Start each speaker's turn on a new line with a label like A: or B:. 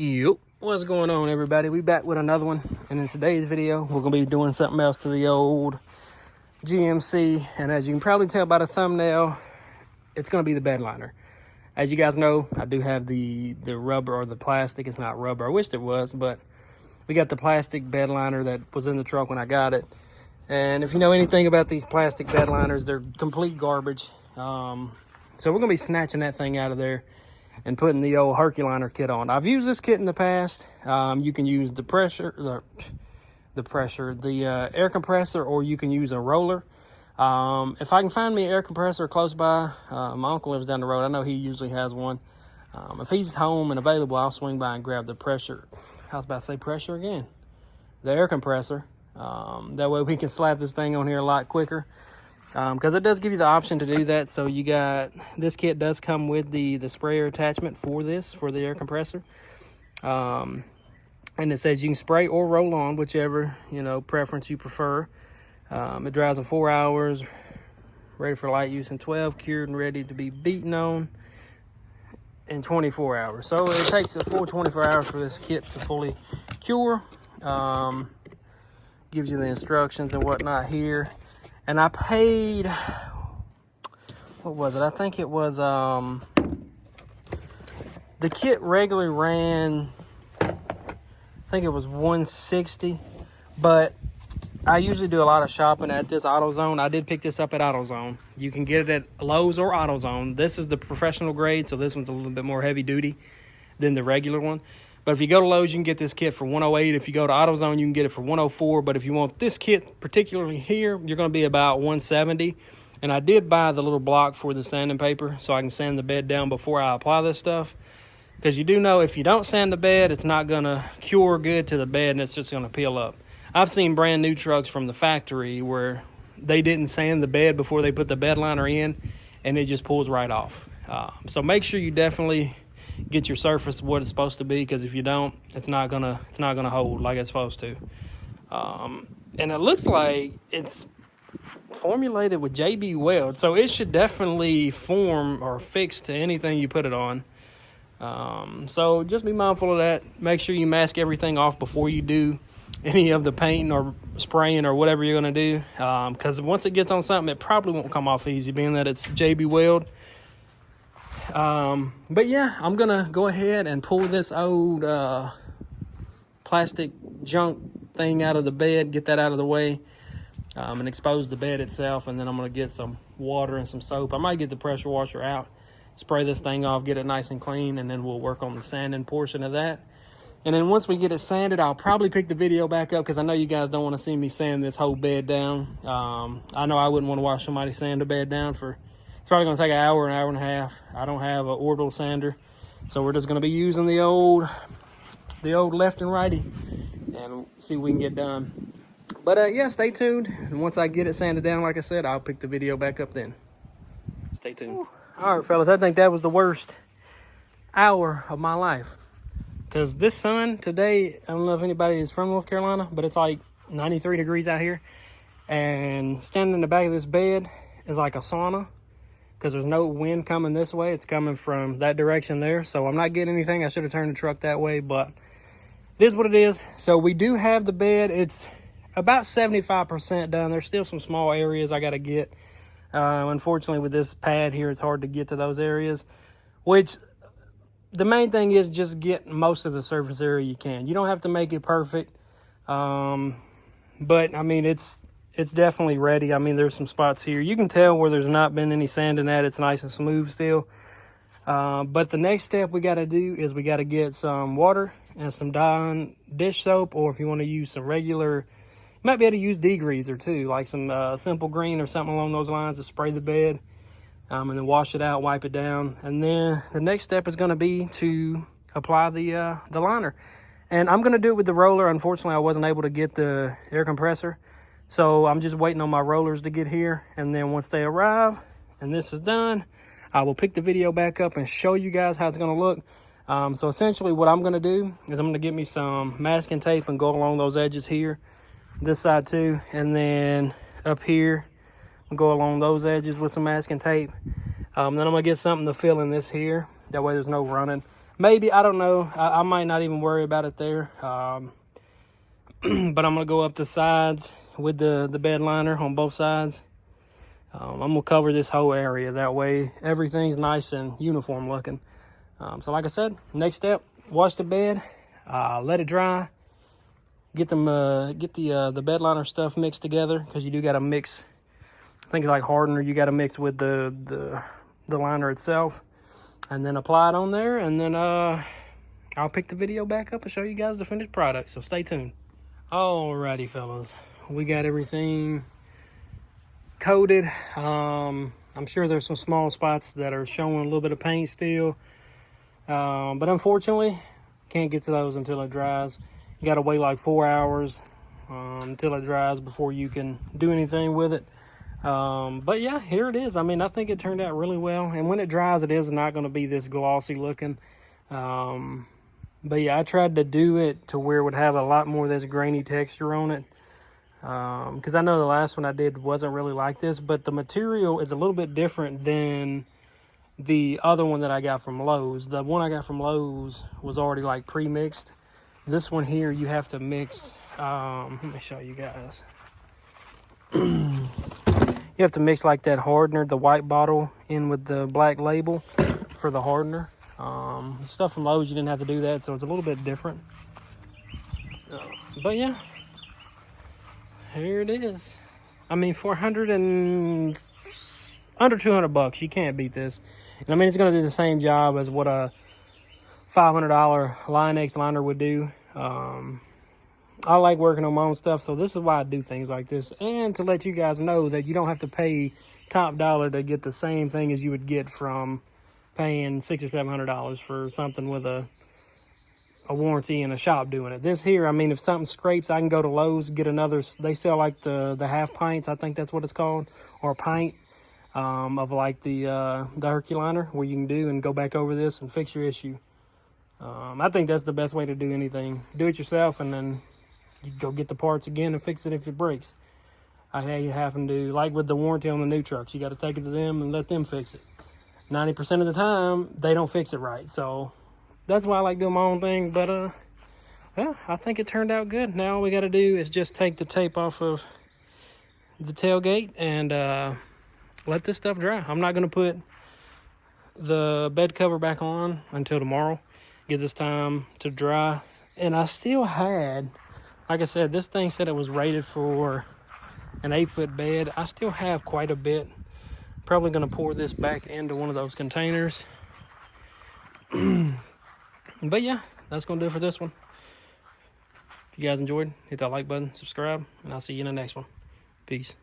A: Yep, what's going on, everybody? We back with another one, and in today's video we're gonna be doing something else to the old GMC. And as you can probably tell by the thumbnail, it's gonna be the Bedliner. As you guys know, I do have the rubber, or the plastic. It's not rubber, I wished it was, but we got the plastic Bedliner that was in the truck when I got it. And if you know anything about these plastic Bedliners, they're complete garbage. So we're gonna be snatching that thing out of there and putting the old Herculiner kit on. I've used this kit in the past. You can use the air compressor, or you can use a roller. If I can find me an air compressor close by, my uncle lives down the road. I know he usually has one. If he's home and available, I'll swing by and grab the pressure. I was about to say pressure again. The air compressor. That way we can slap this thing on here a lot quicker. Because it does give you the option to do that. So you got, this kit does come with the sprayer attachment for the air compressor. And it says you can spray or roll on, whichever, preference you prefer. It dries in 4 hours, ready for light use in 12, cured and ready to be beaten on in 24 hours. So it takes a full 24 hours for this kit to fully cure. Gives you the instructions and whatnot here. And I paid, what was it? I think it was, the kit regularly ran, I think it was $160, but I usually do a lot of shopping at this AutoZone. I did pick this up at AutoZone. You can get it at Lowe's or AutoZone. This is the professional grade, so this one's a little bit more heavy duty than the regular one. But if you go to Lowe's, you can get this kit for $108. If you go to AutoZone, you can get it for $104. But if you want this kit particularly here, you're going to be about $170. And I did buy the little block for the sanding paper so I can sand the bed down before I apply this stuff. Because you do know if you don't sand the bed, it's not going to cure good to the bed, and it's just going to peel up. I've seen brand new trucks from the factory where they didn't sand the bed before they put the Bedliner in, and it just pulls right off. So make sure you definitely get your surface what it's supposed to be, because if you don't, it's not gonna hold like it's supposed to. And it looks like it's formulated with JB Weld, so it should definitely form or fix to anything you put it on. So just be mindful of that. Make sure you mask everything off before you do any of the painting or spraying or whatever you're gonna do, because once it gets on something, it probably won't come off easy, being that it's JB Weld. But yeah, I'm gonna go ahead and pull this old plastic junk thing out of the bed, get that out of the way, and expose the bed itself. And then I'm gonna get some water and some soap. I might get the pressure washer out, spray this thing off, get it nice and clean, and then we'll work on the sanding portion of that. And then once we get it sanded, I'll probably pick the video back up, because I know you guys don't want to see me sand this whole bed down. I know I wouldn't want to watch somebody sand a bed down for, it's probably going to take an hour and a half. I don't have an orbital sander, so we're just going to be using the old left and righty and see what we can get done. But yeah, stay tuned. And once I get it sanded down, like I said, I'll pick the video back up then. Stay tuned. All right, fellas, I think that was the worst hour of my life, because this sun today, I don't know if anybody is from North Carolina, but it's like 93 degrees out here. And standing in the back of this bed is like a sauna, because there's no wind coming this way. It's coming from that direction there. So I'm not getting anything. I should have turned the truck that way, but it is what it is. So we do have the bed. It's about 75% done. There's still some small areas I got to get. Unfortunately, with this pad here, it's hard to get to those areas, which the main thing is just get most of the surface area you can. You don't have to make it perfect. But I mean, it's definitely ready. I mean, there's some spots here. You can tell where there's not been any sanding at. It's nice and smooth still. But the next step we got to do is we got to get some water and some Dawn dish soap, or if you want to use some regular, you might be able to use degreaser too, like some Simple Green or something along those lines, to spray the bed, and then wash it out, wipe it down. And then the next step is going to be to apply the liner. And I'm going to do it with the roller. Unfortunately, I wasn't able to get the air compressor, so I'm just waiting on my rollers to get here. And then once they arrive and this is done, I will pick the video back up and show you guys how it's going to look. So essentially what I'm going to do is I'm going to get me some masking tape and go along those edges here, this side too, and then up here I'll go along those edges with some masking tape. Then I'm going to get something to fill in this here. That way there's no running. maybe, I don't know. I might not even worry about it there. But I'm gonna go up the sides with the bed liner on both sides. I'm gonna cover this whole area. That way everything's nice and uniform looking. So like I said, next step, wash the bed, let it dry, get the bed liner stuff mixed together, because you do got to mix. I think like hardener, you got to mix with the liner itself, and then apply it on there, and then I'll pick the video back up and show you guys the finished product. So stay tuned. Alrighty, fellas, we got everything coated. I'm sure there's some small spots that are showing a little bit of paint still, but unfortunately can't get to those until it dries. You got to wait like 4 hours until it dries before you can do anything with it. But yeah, here it is. I mean, I think it turned out really well, and when it dries, it is not going to be this glossy looking. But yeah, I tried to do it to where it would have a lot more of this grainy texture on it, because I know the last one I did wasn't really like this, but the material is a little bit different than the other one that I got from Lowe's. The one I got from Lowe's was already like pre-mixed. This one here, you have to mix. Let me show you guys. You have to mix like that hardener, the white bottle, in with the black label for the hardener. Stuff from Lowe's, you didn't have to do that, so it's a little bit different. But yeah, here it is. I mean, for under 200 bucks, you can't beat this. And I mean, it's going to do the same job as what a $500 Line X liner would do. I like working on my own stuff, so this is why I do things like this, and to let you guys know that you don't have to pay top dollar to get the same thing as you would get from paying $600 or $700 for something with a warranty in a shop doing it. This here, I mean, if something scrapes, I can go to Lowe's, get another. They sell like the half pints, I think that's what it's called, or a pint of like the Herculiner, where you can do and go back over this and fix your issue. I think that's the best way to do anything. Do it yourself, and then you go get the parts again and fix it if it breaks. I hate having to, like with the warranty on the new trucks, you got to take it to them and let them fix it. 90% of the time, they don't fix it right. So that's why I like doing my own thing. But yeah, I think it turned out good. Now all we got to do is just take the tape off of the tailgate and let this stuff dry. I'm not going to put the bed cover back on until tomorrow. Give this time to dry. And I still had, like I said, this thing said it was rated for an 8-foot bed. I still have quite a bit. Probably going to pour this back into one of those containers. But yeah, that's going to do it for this one. If you guys enjoyed, hit that like button, subscribe, and I'll see you in the next one. Peace.